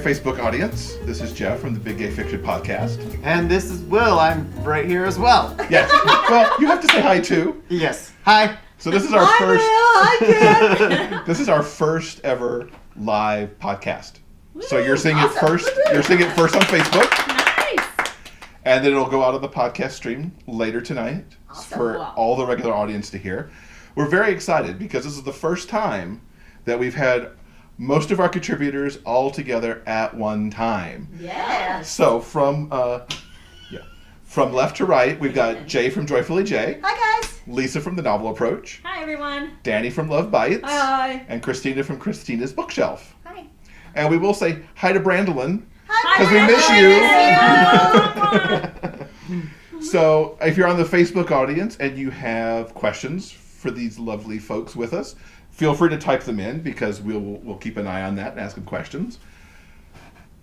Facebook audience. This is Jeff from the Big Gay Fiction Podcast. And this is Will. I'm right here as well. Yes. Well, you have to say hi too. Yes. Hi. So this is our Will. Hi, Jen. This is our first ever live podcast. So you're seeing it first. You're seeing it first on Facebook. Nice. And then it'll go out on the podcast stream later tonight for Wow. all the regular audience to hear. We're very excited because this is the first time that we've had most of our contributors all together at one time. Yes. So from left to right, we've got Jay from Joyfully Jay, Hi, guys. Lisa from The Novel Approach, Hi, everyone. Danny from Love Bytes, Hi. and Christina from Christina's Bookshelf. Hi. And we will say hi to Brandolyn, Hi. because we miss you. So if you're on the Facebook audience and you have questions for these lovely folks with us, feel free to type them in because we'll keep an eye on that and ask them questions.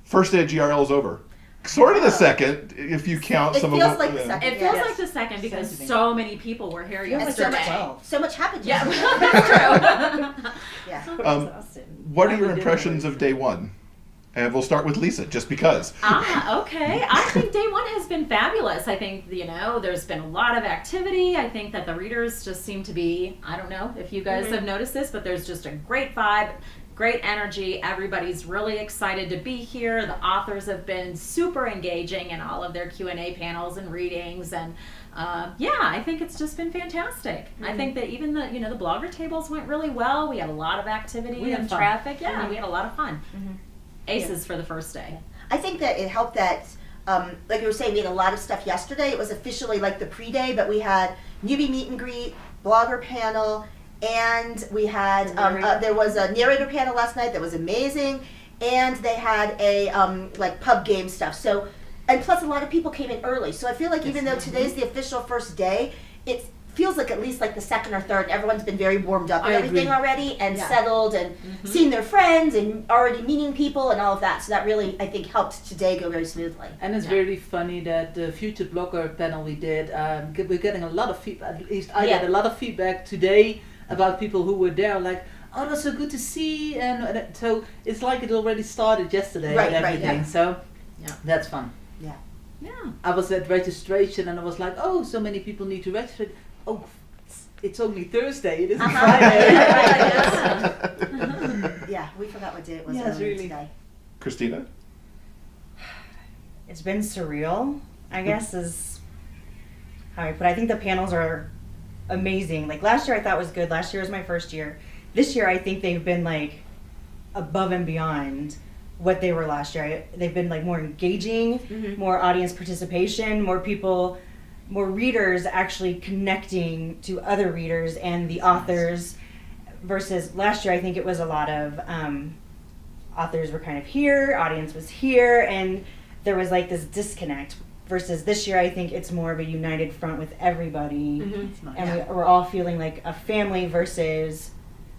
First day of GRL is over. Sort of the second, if you count some of feels them. like the second. It feels Yes. like the second because Same to me. so many people were here And yesterday. so much happened. Yeah, yesterday. that's true. Yeah. What are your impressions of day one? And we'll start with Lisa, just because. Okay. I think day one has been fabulous. I think, there's been a lot of activity. I think that the readers just seem to be, I don't know if you guys have noticed this, but there's just a great vibe, great energy. Everybody's really excited to be here. The authors have been super engaging in all of their Q&A panels and readings. And I think it's just been fantastic. I think that even the blogger tables went really well. We had a lot of activity and traffic. Yeah, we had a lot of fun. Aces for the first day. I think that it helped that, like you were saying, we had a lot of stuff yesterday. It was officially like the pre-day, but we had newbie meet and greet, blogger panel, and we had, there was a narrator panel last night that was amazing, and they had a, pub game stuff. So, and plus a lot of people came in early. So I feel like even though today's the official first day, it feels like at least like the second or third, everyone's been very warmed up and everything already and settled and seen their friends and already meeting people and all of that. So that really, I think, helped today go very smoothly. And it's really funny that the future blogger panel we did, we're getting a lot of feedback, at least I get a lot of feedback today about people who were there, like, oh, that's so good to see. And so it's like it already started yesterday and everything. So that's fun. Yeah. I was at registration and I was like, oh, so many people need to register. Oh, it's only Thursday, it isn't Friday. Yeah, we forgot what day it was today. Christina? It's been surreal, I guess, is how I put it. I think the panels are amazing. Like last year I thought was good. Last year was my first year. This year I think they've been like above and beyond what they were last year. They've been like more engaging, more audience participation, more people, more readers actually connecting to other readers and the authors versus last year I think it was a lot of authors were kind of here, audience was here, and there was like this disconnect versus this year I think it's more of a united front with everybody and we're all feeling like a family versus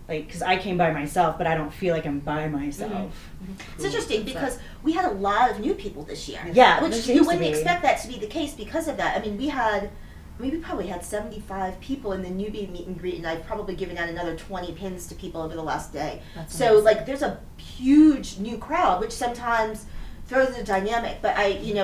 like, because I came by myself, but I don't feel like I'm by myself. It's interesting because we had a lot of new people this year. Yeah, which you wouldn't expect that to be the case because of that. I mean, we probably had 75 people in the newbie meet and greet, and I've probably given out another 20 pins to people over the last day. So, like, there's a huge new crowd, which sometimes throws the dynamic, but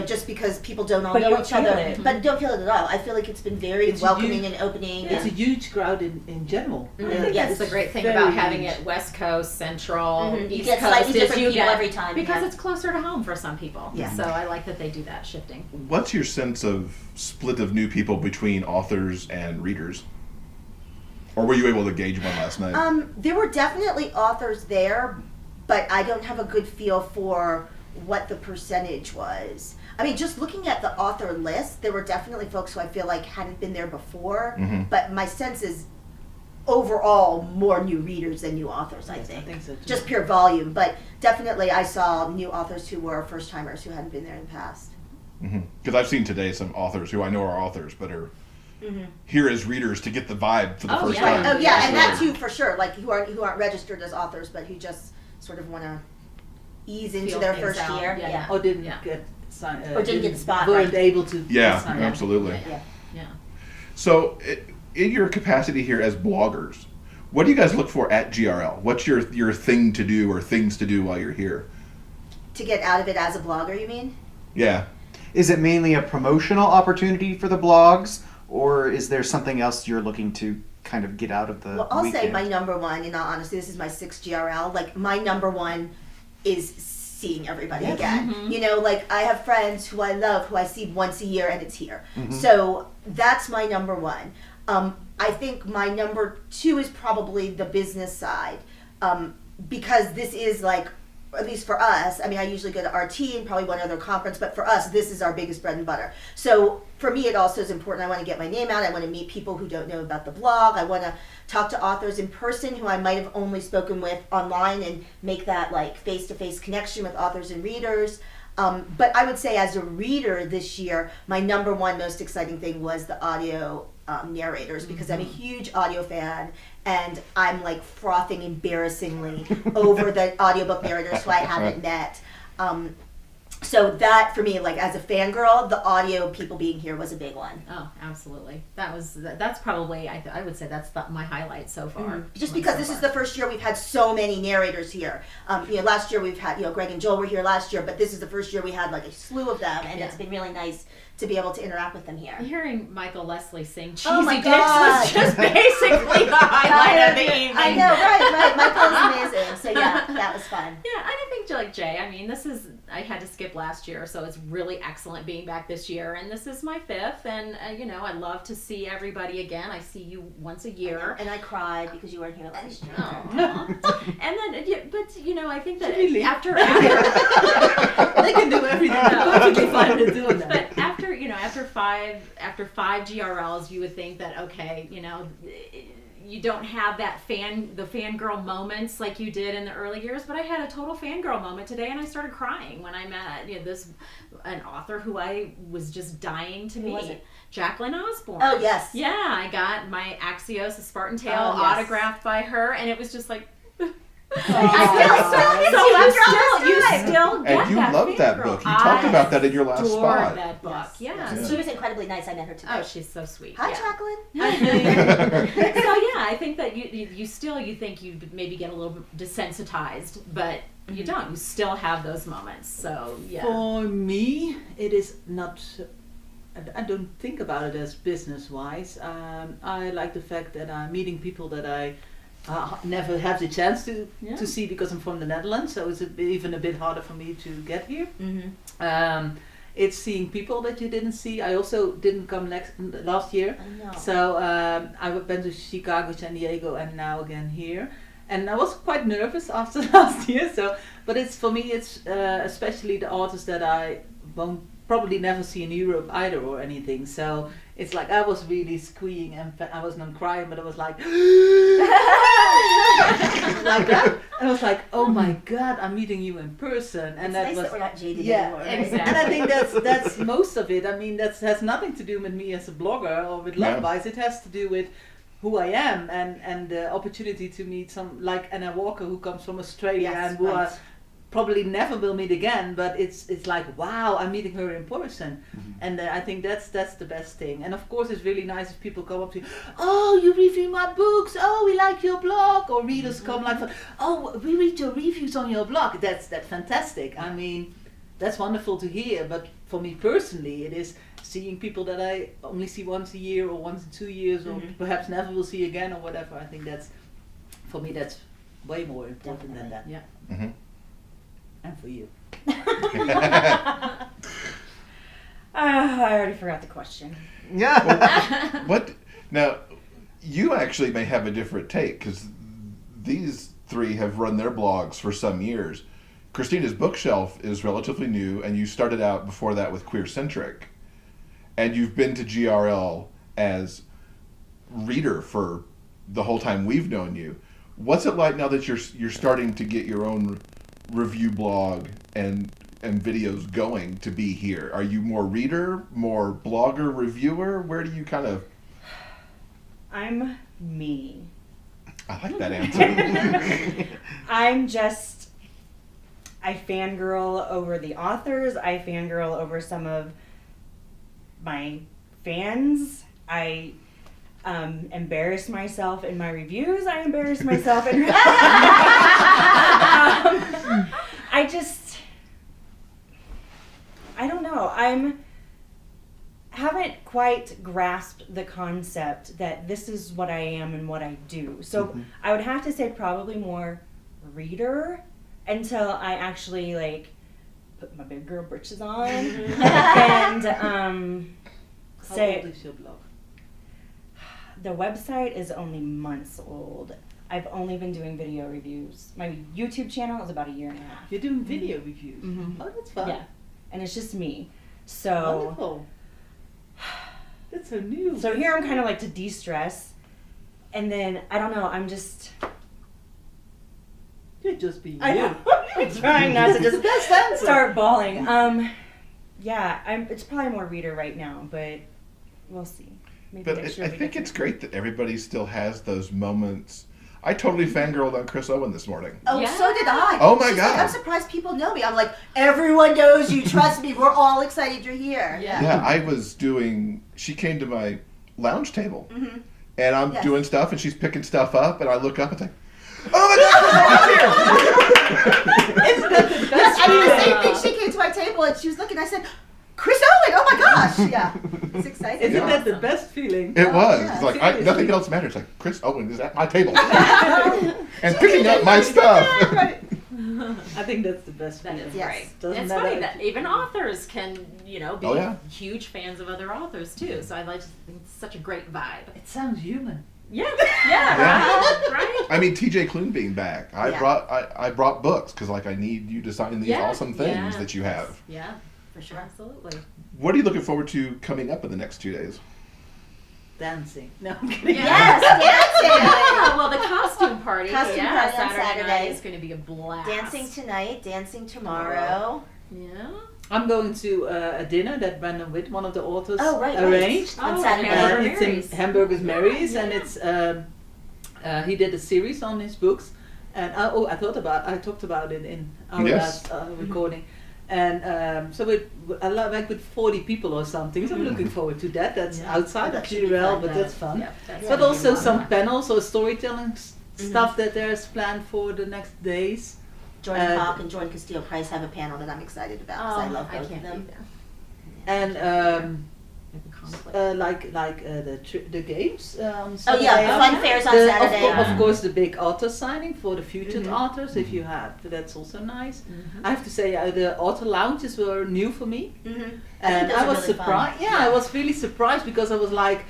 just because people don't all know each other, but don't feel it at all. I feel like it's been very welcoming and opening. It's a huge crowd in general. That's the great thing about having it West Coast, Central, East You get Coast. slightly different you people get, every time. because it's closer to home for some people. Yeah. So I like that they do that shifting. What's your sense of split of new people between authors and readers? Or were you able to gauge one last night? There were definitely authors there, but I don't have a good feel for what the percentage was. I mean, just looking at the author list, there were definitely folks who I feel like hadn't been there before, but my sense is overall more new readers than new authors, I think. I think so too. Just pure volume, but definitely I saw new authors who were first-timers who hadn't been there in the past. Because I've seen today some authors who I know are authors, but are here as readers to get the vibe for the first time. Oh yeah, and that too for sure. Like who aren't registered as authors, but who just sort of want to ease into Feel their things first out. year. Yeah. Or didn't get signed. Or didn't get the spot, Weren't right. able to. Yeah, sign. absolutely. Yeah. So, in your capacity here as bloggers, what do you guys look for at GRL? What's your thing to do or things to do while you're here? to get out of it as a blogger, you mean? Yeah. Is it mainly a promotional opportunity for the blogs, or is there something else you're looking to kind of get out of the Well, I'll weekend? say my number one, in all honesty, this is my 6th GRL. Like, my number one is seeing everybody again. You know, like, I have friends who I love, who I see once a year, and it's here. So that's my number one. I think my number 2 is probably the business side, because this is like, at least for us, I mean, I usually go to RT and probably one other conference, but for us, this is our biggest bread and butter. So for me, it also is important. I want to get my name out. I want to meet people who don't know about the blog. I want to talk to authors in person who I might have only spoken with online and make that like face-to-face connection with authors and readers. But I would say as a reader this year, my number one most exciting thing was the audio narrators, because I'm a huge audio fan, and I'm like frothing embarrassingly over the audiobook narrators who I haven't met. So that for me, like as a fangirl, the audio people being here was a big one. Oh, absolutely. That's probably, I would say that's my highlight so far. Just because this is the first year we've had so many narrators here. Last year we've had, Greg and Joel were here last year, but this is the first year we had like a slew of them, and it's been really nice to be able to interact with them here. Hearing Michael Leslie sing Cheesy Oh my Dicks God. was just basically the highlight of the evening. I know, right. Michael is amazing. So yeah, that was fun. Yeah, and I think like Jay, I mean, I had to skip last year, so it's really excellent being back this year, and this is my 5th, and I'd love to see everybody again. I see you once a year. And I cried because you weren't here last year. And then, but I think that Really? after They can do everything. They're perfectly fine with doing that. but after five GRLs, you would think that okay, you don't have that the fangirl moments like you did in the early years, but I had a total fangirl moment today, and I started crying when I met an author who I was just dying to meet. was it? Jacqueline Osborne. Oh yes. Yeah, I got my Axios, a Spartan Tale, Oh, yes. autographed by her, and it was just like. I feel You still get And you that loved that fangirl. book. You talked about that in your last adored spot. that book. Yes. She was incredibly nice. I met her today. Oh, she's so sweet. Hi, yeah. Jacqueline. So yeah, I think that you think you maybe get a little bit desensitized, but you don't. You still have those moments. So yeah. For me, it is not. I don't think about it as business-wise. I like the fact that I'm meeting people that I never have the chance to see because I'm from the Netherlands, so it's even a bit harder for me to get here. It's seeing people that you didn't see. I also didn't come last year, so I went to Chicago, San Diego, and now again here. And I was quite nervous after last year. But for me, it's especially the artists that I won't probably never see in Europe either or anything. So it's like I was really squeeing, and I was not crying, but I was like like that. And I was like, oh my God, I'm meeting you in person. And It's that nice was that we're not jaded yeah, anymore. Exactly. and I think that's most of it. I mean, that has nothing to do with me as a blogger or with Love Bytes. It has to do with who I am and the opportunity to meet some like Anna Walker, who comes from Australia and who I probably never will meet again. But it's like, wow, I'm meeting her in person, and I think that's the best thing. And of course, it's really nice if people come up to you, oh, you review my books, oh, we like your blog, or readers come like, oh, we read your reviews on your blog. That's fantastic. I mean, that's wonderful to hear. But for me personally, it is seeing people that I only see once a year or once in 2 years or perhaps never will see again or whatever. I think that's, for me, that's way more important than that. Yeah. Mm-hmm. And for you. I already forgot the question. Yeah. What? Now, you actually may have a different take, because these three have run their blogs for some years. Christina's Bookshelf is relatively new, and you started out before that with Queer Centric. And you've been to GRL as reader for the whole time we've known you. What's it like now that you're starting to get your own review blog and videos going to be here? Are you more reader, more blogger, reviewer? Where do you kind of... I'm me. I like that answer. I fangirl over the authors. I fangirl over some of my fans. I embarrass myself in my reviews. I embarrass myself in... I'm haven't quite grasped the concept that this is what I am and what I do. So I would have to say probably more reader until I actually like put my big girl britches on and How old is your blog? The website is only months old. I've only been doing video reviews. My YouTube channel is about a year and a half. You're doing video reviews. Oh, that's fun. Yeah, and it's just me. So Wonderful. That's so new. So here I'm kind of like to de-stress, and then I don't know. I'm just. You're just being I you. know. I'm trying not to just Best answer. start bawling. Yeah, it's probably more reader right now, but we'll see. Maybe But next I year we think get it's to- great that everybody still has those moments. I totally fangirled on Chris Owen this morning. Oh, so did I. Oh my She's like, God. I'm surprised people know me. I'm like, everyone knows you. Trust me. We're all excited you're here. Yeah, I was doing. She came to my lounge table, Mm-hmm. and I'm Yes. doing stuff, and she's picking stuff up, and I look up and think, "Oh my God, Isn't that the Yes, best I did the same feeling? thing. She came to my table and she was looking. I said, Chris Owen. Oh my gosh. Yeah. It's exciting. Isn't Yeah. that the best feeling? It was. yeah, It's like seriously. nothing else matters. Like Chris Owen is at my table and picking up my stuff. Right. I think that's the best That feeling. is Yes. great. Doesn't It's matter funny if- that even authors can, be Oh, yeah. huge fans of other authors too. So I like to think it's such a great vibe. It sounds human. Yeah, Yeah. right. I mean, TJ Klune being back. I Yeah. brought books because like I need you to sign these Yeah, awesome things yeah. that you have. Yeah, for sure, absolutely. What are you looking forward to coming up in the next 2 days? Dancing. No, I'm kidding. Yes, dancing. Yeah, well, the costume party. Costume yeah, party on Saturday Saturday. night is going to be a blast. Dancing tonight, dancing tomorrow. Yeah. I'm going to a dinner that Brandon Witt, one of the authors, Oh, right, right. arranged. On Oh, Saturday. Hamburger It's Mary's. in Hamburger's Mary's, Yeah, and yeah. it's he did a series on his books, and I talked about it in our Yes. last recording, and so I went with 40 people or something. So I'm looking forward to that. That's Yeah. outside That of should be GRL, fun, but that's fun. Yeah, that's Yeah. But gonna be also a lot some of fun. panels or storytelling stuff that there's planned for the next days. Jordan Hawk and Jordan Castillo Price have a panel that I'm excited about because I love both of them. do that. And I have a conflict. the games. Oh Saturday. yeah, the fun fairs on The- Saturday. Of course, the big author signing for the featured Mhm. authors. If you have, that's also nice. Mhm. I have to say, the author lounges were new for me, Mm-hmm. and those I are was really fun. surprised. Yeah, I was really surprised because I was like,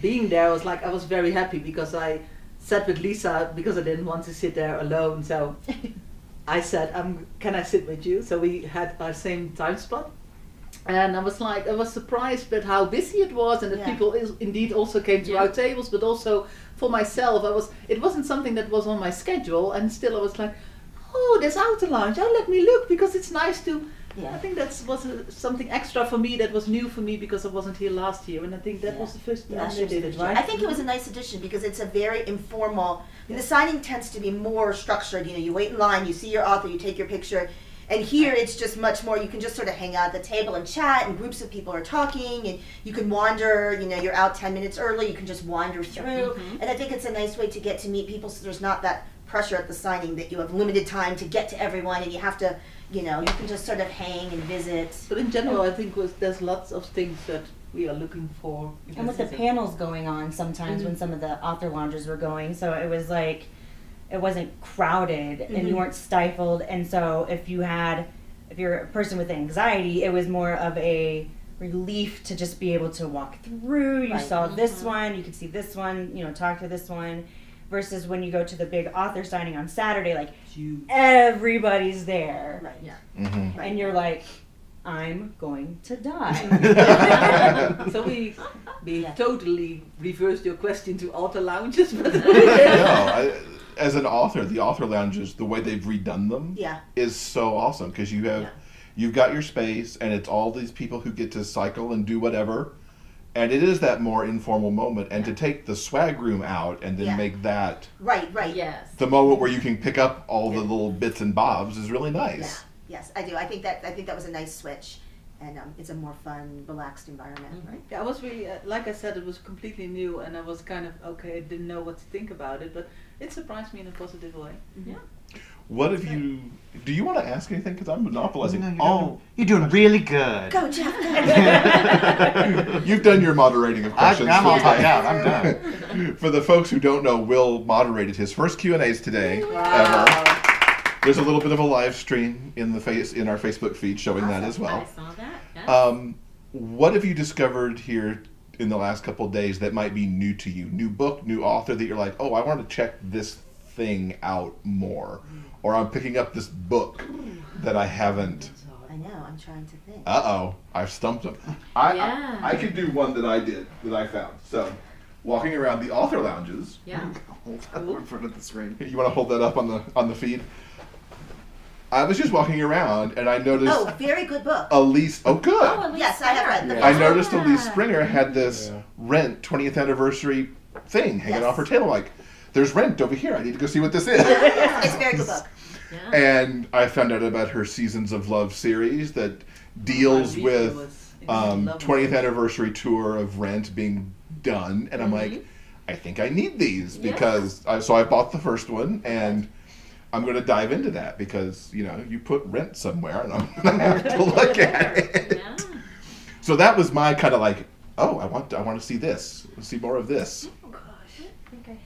being there. I was very happy because I sat with Lisa because I didn't want to sit there alone. So I said, "Can I sit with you?" So we had our same time spot. And I was surprised at how busy it was, and that Yeah. people indeed also came to Yeah. our tables. But also for myself, it wasn't something that was on my schedule, and still I was like, "Oh, there's Outer Lounge. Oh, let me look because it's nice to." Yeah. I think that was something extra for me that was new for me because I wasn't here last year, and I think that Yeah. was the first time Last they year's did it, edition. right? I think it was a nice addition because it's a very informal. The signing tends to be more structured. You wait in line, you see your author, you take your picture, and here it's just much more. You can just sort of hang out at the table and chat, and groups of people are talking, and you can wander. You're out 10 minutes early. You can just wander through, Mhm. and I think it's a nice way to get to meet people. So there's not that pressure at the signing that you have limited time to get to everyone, and you have to. You can just sort of hang and visit. But in general, I think there's lots of things that we are looking for. And with the panels going on sometimes Mm-hmm. when some of the author lounges were going, so it was like, it wasn't crowded and Mhm. you weren't stifled. And so if you're a person with anxiety, it was more of a relief to just be able to walk through. You Right. saw this Mhm. one, you could see this one, talk to this one. Versus when you go to the big author signing on Saturday, like everybody's there. Right. Yeah. Mm-hmm. And you're like, I'm going to die. So we Yeah. totally reversed your question to author lounges, but As an author, the author lounges, the way they've redone them Yeah. is so awesome because you've got your space and it's all these people who get to cycle and do whatever, and it is that more informal moment. And to take the swag room out and then Yeah. make that Right. Right. Yes. the moment where you can pick up all the little bits and bobs is really nice. Yeah. Yes, I do. I think that was a nice switch, and it's a more fun, relaxed environment. Mhm. Right. Yeah, I was really, like I said, it was completely new, and I was kind of, okay, I didn't know what to think about it, but it surprised me in a positive way. what have you? Do you want to ask anything? Because I'm monopolizing. You're doing really good. Go, Jeff. You've done your moderating of questions. I'm all for tied today. out. I'm done. For the folks who don't know, Will moderated his first Q&As today ever. There's a little bit of a live stream in our Facebook feed showing that as well. I saw that. Yes. What have you discovered here in the last couple of days that might be new to you? New book, new author that you're like, oh, I want to check this thing out more. Or I'm picking up this book that I haven't. I know, I'm trying to think. Uh-oh, I've stumped him. I can do one that I found. So, walking around the author lounges. Yeah. Hold that in front of the screen. You want to hold that up on the feed? I was just walking around and I noticed. Oh, very good book. Elise. Oh, good. Oh, Elise Yes, I have read the book. I noticed Elise Springer had this Rent 20th anniversary thing hanging off her table. Like, there's Rent over here. I need to go see what this is. It's a very good book. Yeah. And I found out about her Seasons of Love series that deals with 20th anniversary tour of Rent being done. And I'm like, I think I need these because so I bought the first one and I'm going to dive into that because, you put Rent somewhere and I'm going to have to look at it. Yeah. So that was my kind of like, oh, I want to see this. See more of this. Oh gosh, I think I have.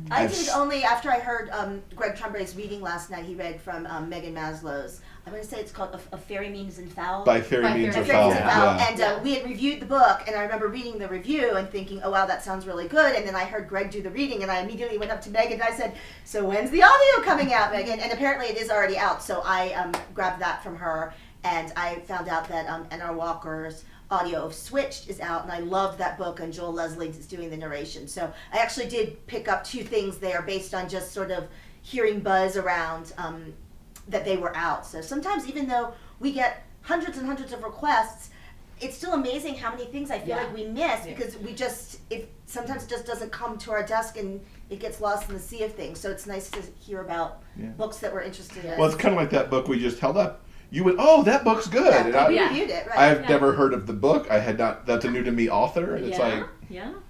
I did only after I heard Greg Trembley's reading last night. He read from Megan Maslow's. I'm going to say it's called A Fairy Means and Foul. By Fairy Means A and Fairy Foul. Means and Foul. Yeah. And we had reviewed the book, and I remember reading the review and thinking, oh wow, that sounds really good. And then I heard Greg do the reading, and I immediately went up to Megan and I said, so when's the audio coming out, Megan? And apparently it is already out, so I grabbed that from her, and I found out that N.R. Walker's audio of Switched is out, and I loved that book, and Joel Leslie is doing the narration. So I actually did pick up two things there based on just sort of hearing buzz around that they were out. So sometimes even though we get hundreds and hundreds of requests, it's still amazing how many things I feel like we miss because sometimes it just doesn't come to our desk and it gets lost in the sea of things. So it's nice to hear about books that we're interested in. Well, it's kind of like that book we just held up. You went, oh, that book's good. Yeah, And I, we reviewed it, right? I've never heard of the book. I had not. That's a new to me author, and it's like,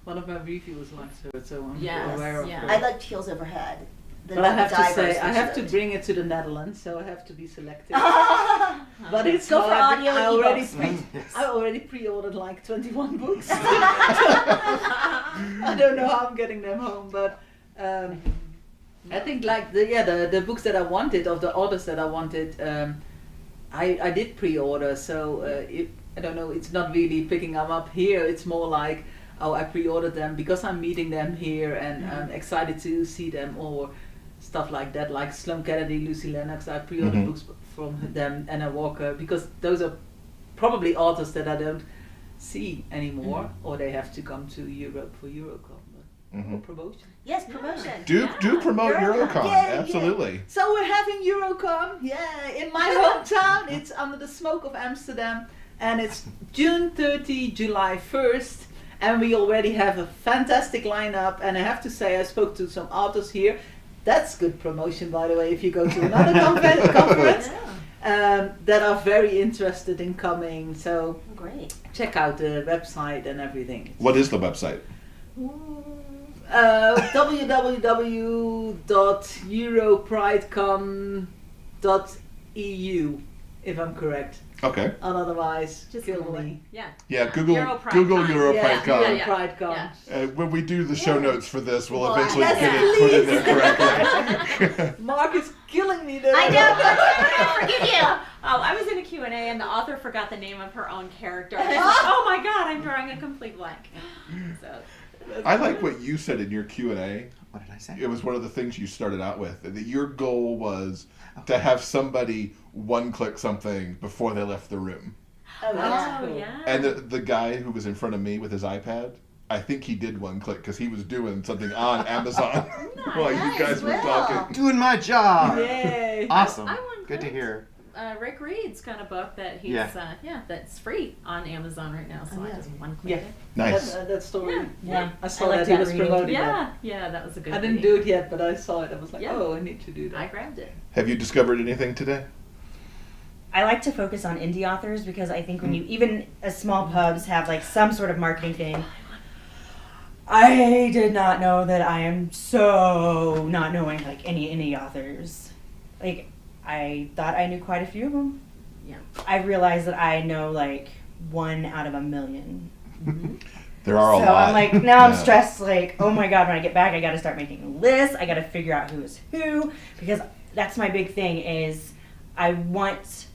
One of my reviewers likes her, so I'm Yes, aware of yeah. her. I liked Heels Overhead. But I have to Divers, say, I which have to is- bring it to the Netherlands, so I have to be selective. Oh, But it's Go for hard. audio I ebooks. already pre-ordered like 21 books. I don't know how I'm getting them home, but I think like the books that I wanted, of the authors that I wanted, I did pre-order. So I don't know, it's not really picking them up here. It's more like, oh, I pre-ordered them because I'm meeting them here and I'm excited to see them, or stuff like that, like Sloan Kennedy, Lucy Lennox. I pre-ordered books from them, Anna Walker, because those are probably authors that I don't see anymore, or they have to come to Europe for Eurocon. Or promotion. yes, promotion. do promote Eurocon. Eurocon. Yeah, Absolutely. So we're having Eurocon, in my hometown. It's under the smoke of Amsterdam, and it's June 30, July 1st, and we already have a fantastic lineup. And I have to say, I spoke to some authors here. That's good promotion, by the way, if you go to another conference. That are very interested in coming. So Great. check out the website and everything. What is the website? www.europridecon.eu, if I'm correct. Okay. Otherwise, Just kill Google me. it. Yeah. Yeah, Google EuroPrideCon. EuroPrideCon. Yeah. EuroPrideCon. When we do the show notes for this, we'll Well, eventually yes, get it put in there correctly. Mark is killing me there. I know, but I forgive you. Oh, I was in a Q&A and the author forgot the name of her own character. She's like, oh my god, I'm drawing a complete blank. So, I like what you said in your Q&A. What did I say? It was one of the things you started out with, that your goal was to have somebody one-click something before they left the room. Oh, yeah. oh yeah. And the guy who was in front of me with his iPad, I think he did one-click because he was doing something on Amazon while you guys were Nice, talking. Doing my job. Yay. Awesome. I won Good to clips. hear. Rick Reed's got a book that he's that's free on Amazon right now, so I just one click it. Nice. That story. Yeah. I saw I like that he that was reading. promoting that. Yeah, that was a good I didn't reading. do it yet, but I saw it. I was like, Yeah. oh, I need to do I that. grabbed it. Have you discovered anything today? I like to focus on indie authors because I think when you, even as small pubs have like some sort of marketing thing, I did not know that I am so not knowing like any indie authors. like, I thought I knew quite a few of them. Yeah. I realized that I know like 1 out of 1,000,000. There are a So lot. I'm like, now I'm Yeah. stressed, like, oh my God, when I get back, I got to start making a list. I got to figure out who is who, because that's my big thing is I want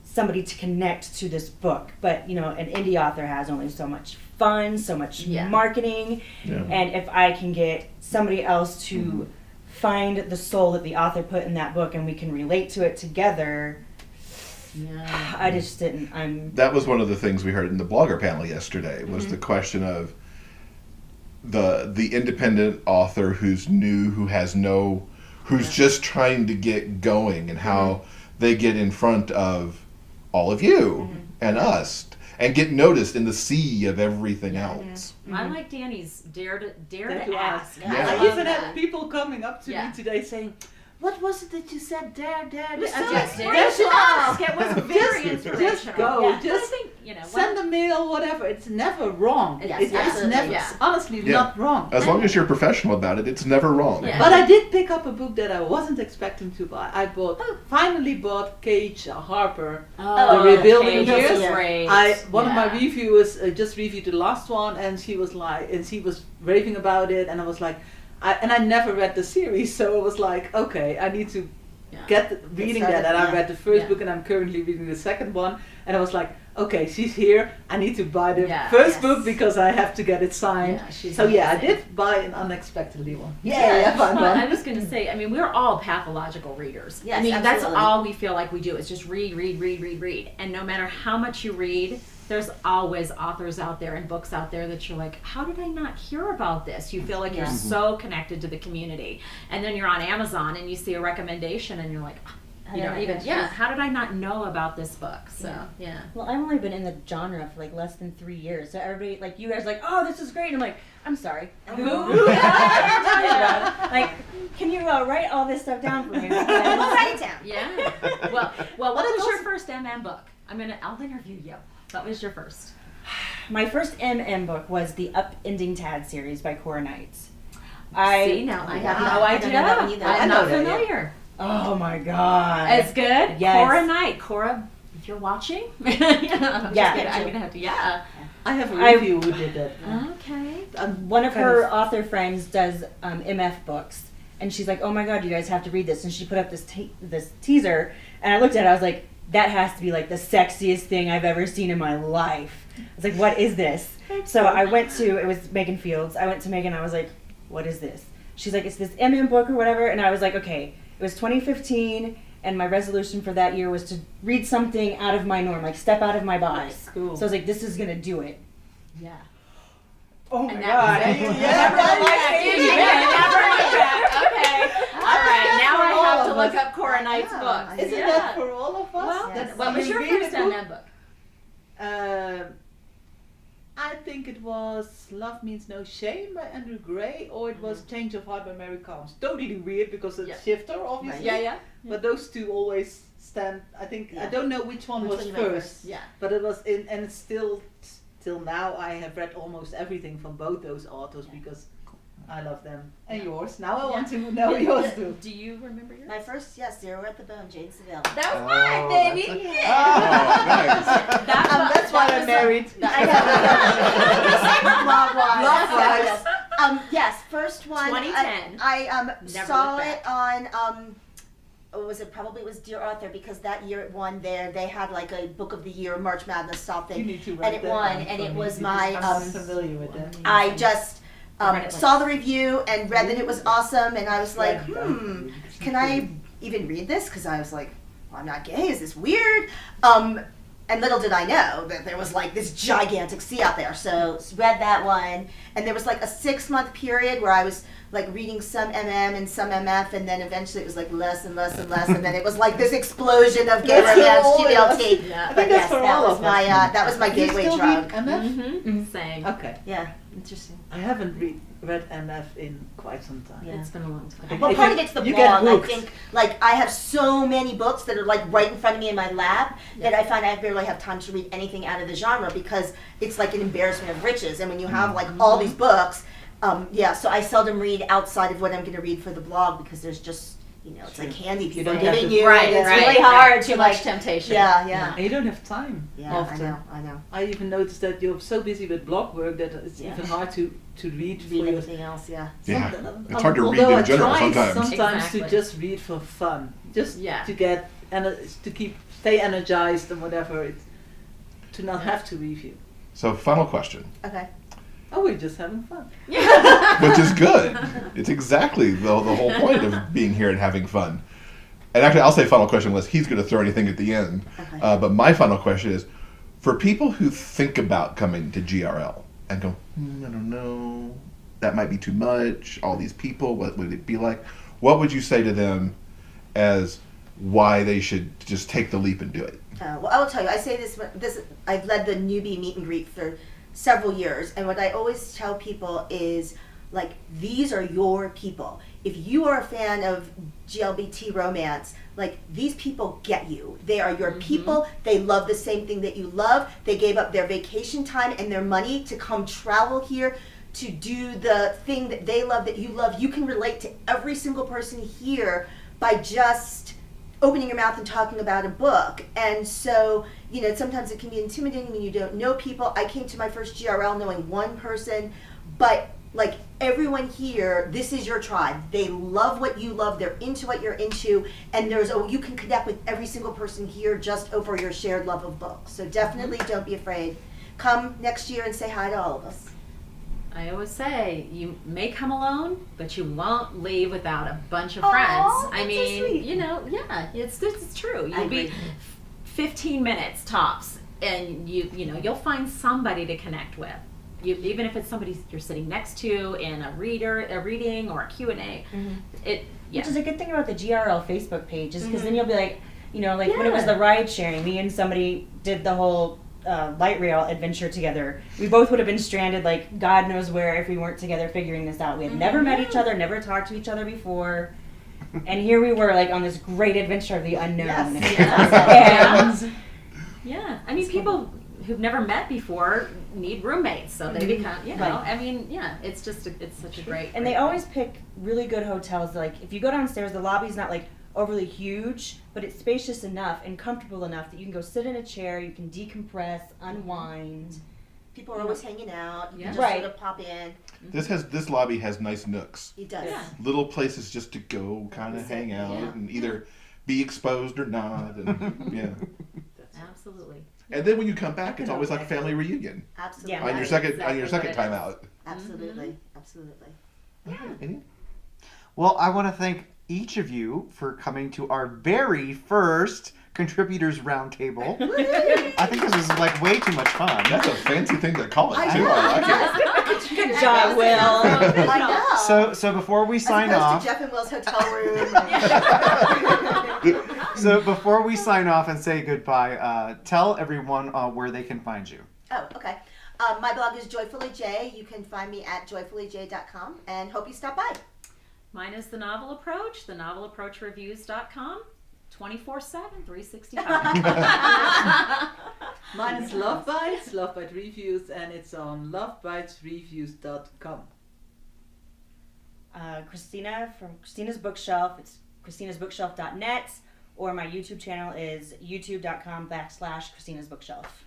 somebody to connect to this book. But, you know, an indie author has only so much fun, so much marketing. Yeah. And if I can get somebody else to find the soul that the author put in that book and we can relate to it together, I just didn't. That was one of the things we heard in the blogger panel yesterday, was the question of the independent author who's new, who's just trying to get going, and how they get in front of all of you and us and get noticed in the sea of everything else. I like Dani's dare Dare to ask. Yeah. I even had people coming up to Yeah. me today saying, "What was it that you said? Dare." Yes, Just dare to ask. It was very inspirational. Just go. Yeah. But I Just think, you know, send a mail, whatever. It's never wrong. Yes, It's absolutely, never, yeah. honestly, Yeah. not wrong. As long as you're professional about it, it's never wrong. Yeah. But I did pick up a book that I wasn't expecting to buy. I finally bought Cage Harper, Oh, The Rebuilding Cage Years. is great. One of my Yeah. reviewers just reviewed the last one, and she was raving about it, and I was like, I never read the series, so it was like, okay, I need to reading started, that, and I yeah. read the first Yeah. book, and I'm currently reading the second one, and I was like, okay, she's here, I need to buy the Yeah. first Yes. book because I have to get it signed. Yeah, she's So yeah, I amazing. did buy an unexpectedly one. Yeah. fun Well, I one. was going to say, I mean, we're all pathological readers. Yes, I mean, absolutely. that's all we feel like we do is just read. And no matter how much you read, there's always authors out there and books out there that you're like, how did I not hear about this? You feel like you're so connected to the community. And then you're on Amazon and you see a recommendation and you're like, you don't even, how did I not know about this book? So, yeah. Well, I've only been in the genre for like less than 3 years. So everybody, like, you guys are like, oh, this is great. And I'm like, I'm sorry. Who? What are you talking about? Like, can you write all this stuff down for me? We'll write it down. Yeah. Well, what was your first MM book? I'll interview you. What was your first? My first MM book was the Upending Tad series by Cora Knights. See, now I have Wow. no I idea. don't know that one either. I'm I know not that, yeah. familiar. Oh my god. It's good. Yes. Cora Knight. Cora, if you're watching, I'm just kidding. I'm gonna have to. Yeah. I have a I- review who did that. Okay. One of kind her of- author friends does MF books, and she's like, "Oh my god, you guys have to read this!" And she put up this this teaser, and I looked at it. I was like, "That has to be like the sexiest thing I've ever seen in my life." I was like, "What is this?" So I went to it was Megan Fields. I went to Megan. I was like, "What is this?" She's like, "It's this MM book or whatever," and I was like, "Okay." It was 2015, and my resolution for that year was to read something out of my norm, like step out of my box. Nice. Cool. So I was like, "This is gonna do it." Yeah. Oh my And god! that was it. Okay. All right. Now I have to look up Cora Knight's books. Isn't Yeah. that for all of us? Well, Yes. what was You your read first a book? MM book? I think it was Love Means No Shame by Andrew Gray, or it was Change of Heart by Mary Collins. Totally weird because it's Yeah. Shifter, obviously. Yeah. But those two always stand. I think I don't know which one Which was one you read first. Yeah. But it was in, and it's still till now. I have read almost everything from both those authors because I love them. And yours. Now I want to know yours too. Do you remember yours? My first, Zero at the Bone, Jane Seville. That was Oh, mine, baby. that's Oh, nice. That's why I'm married. Blog-wise. Yes, first one. 2010. I Never saw looked it on. It was Dear Arthur, because that year it won there. They had like a Book of the Year, March Madness You something, need to and write it that won, down and for it me was because my. I'm not familiar with that. I just Read it saw the review and read that it was awesome, and I was like, Right. can I even read this? Because I was like, well, I'm not gay. Is this weird? And little did I know that there was like this gigantic sea out there. So read that one, and there was like a 6-month period where I was like reading some MM and some MF, and then eventually it was like less and less and less, and then it was like this explosion of gay That's romance, all it GBLT. Yeah. I But think yes, that's for that all was of us. my that was my Do you gateway still drug. read MF? Mm-hmm. Same. Okay. Yeah, interesting. I haven't read MF in quite some time. Yeah. It's been a long time. Well, If part you- of it's the you get blog. I hooked. think, like, I have so many books that are like right in front of me in my lap that I find I barely have time to read anything out of the genre because it's like an embarrassment of riches. And when you have like all these books, so I seldom read outside of what I'm going to read for the blog because there's just it's like candy You people don't are have giving to- you. Right, and it's right, really right. hard Too to much like. temptation. Yeah. And you don't have time. Yeah, often. I know. I even noticed that you're so busy with blog work that it's Yeah. even hard to read for Read your. anything else, yeah. Yeah. It's hard to read Although in general I try sometimes. Exactly. to just read for fun, just Yeah. to get and to stay energized and whatever. To not have to review. So, final question, Okay. Oh, we're just having fun. which is good. It's exactly the whole point of being here and having fun. And actually, I'll say final question unless he's going to throw anything at the end. Okay. But my final question is, for people who think about coming to GRL and go, I don't know, that might be too much, all these people, what would it be like? What would you say to them as why they should just take the leap and do it? Well, I will tell you, I say this. I've led the newbie meet and greet for several years, and what I always tell people is, like, these are your people. If you are a fan of GLBT romance, like, these people get you. They are your people. They love the same thing that you love. They gave up their vacation time and their money to come travel here to do the thing that they love, that you love. You can relate to every single person here by just opening your mouth and talking about a book. And so, sometimes it can be intimidating when you don't know people. I came to my first GRL knowing one person, but like everyone here, this is your tribe. They love what you love. They're into what you're into. And you can connect with every single person here just over your shared love of books. So definitely don't be afraid. Come next year and say hi to all of us. I always say, you may come alone, but you won't leave without a bunch of Aw, friends. that's I mean, so sweet. It's true. I You'll be agree. 15 minutes tops, and you'll find somebody to connect with. Even if it's somebody you're sitting next to in a reading or a Q&A. Which is a good thing about the GRL Facebook page, is because then you'll be like, when it was Yeah. the ride sharing, me and somebody did the whole light rail adventure together. We both would have been stranded, like, God knows where, if we weren't together figuring this out. We had never met each other, never talked to each other before. And here we were, like, on this great adventure of the unknown. Yes. And Yeah, I mean, people who've never met before need roommates, so they become, Right. I mean, it's just, it's such a great. And they always pick really good hotels. Like, if you go downstairs, the lobby's not, like, overly huge, but it's spacious enough and comfortable enough that you can go sit in a chair, you can decompress, unwind. People are always hanging out. You Yeah. can just Right. sort of pop in. This lobby has nice nooks. It does. Yeah. Little places just to go kind of hang out and either be exposed or not. And, yeah. Absolutely. And then when you come back, it's always like a family reunion Absolutely. Yeah. on your That's second exactly time what it out. Absolutely. Absolutely. Any? Well, I want to thank each of you for coming to our very first Contributors Roundtable. I think this is like way too much fun. That's a fancy thing to call it I too. know. I like it. Good job, Will. I know. So before we As sign opposed off, to Jeff and Will's hotel room. so before we sign off and say goodbye, tell everyone where they can find you. Oh, okay. My blog is Joyfully J. You can find me at joyfullyj.com, and hope you stop by. Mine is The Novel Approach, thenovelapproachreviews.com, 24/7, 365. Mine is Love Bytes, Love Bite Reviews, and it's on lovebytesreviews.com. Christina from Christina's Bookshelf. It's christinasbookshelf.net, or my YouTube channel is youtube.com/Christina's Bookshelf.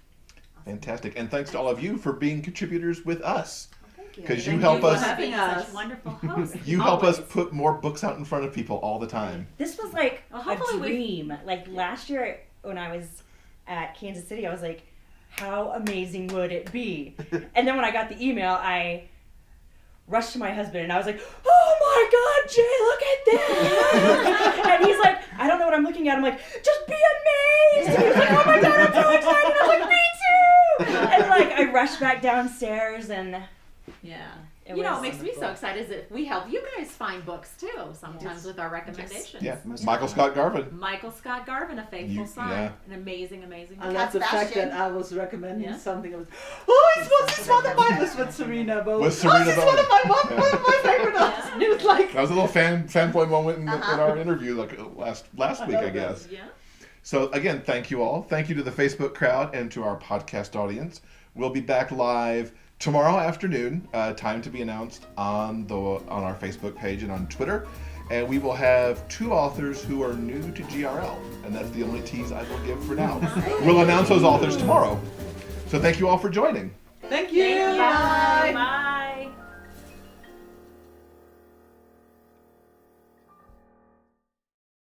Fantastic. And thanks to all of you for being contributors with us. Thank you. Because you Thank help for us. having Having such us. wonderful hosts. You help us Always. put more books out in front of people all the time. This was like Well, a hopefully we've- dream. Like last year when I was at Kansas City, I was like, how amazing would it be? And then when I got the email, I rushed to my husband and I was like, oh my God, Jay, look at this. And he's like, I don't know what I'm looking at. I'm like, just be amazed. And he was like, oh my God, I'm so excited. And I was like, me too. And like, I rushed back downstairs and Yeah. it What was makes me so excited is that we help you guys find books too, sometimes with our recommendations. Yeah. Most Michael Scott Garvin. Michael Scott Garvin, A Faithful You- Son. yeah. An amazing, amazing I book. love the fact Sebastian. that I was recommending Yeah. something. I was, it's one of mine. Was with Serena Bowen. With Serena this is Bowen. one of my favorite authors. And it was like, That was a little fanboy moment in our interview like last week, I guess. Yeah. So again, thank you all. Thank you to the Facebook crowd and to our podcast audience. We'll be back live tomorrow afternoon. Time to be announced on our Facebook page and on Twitter. And we will have 2 authors who are new to GRL, and that's the only tease I will give for now. We'll announce those authors tomorrow. So thank you all for joining. Thank you. Bye. Bye.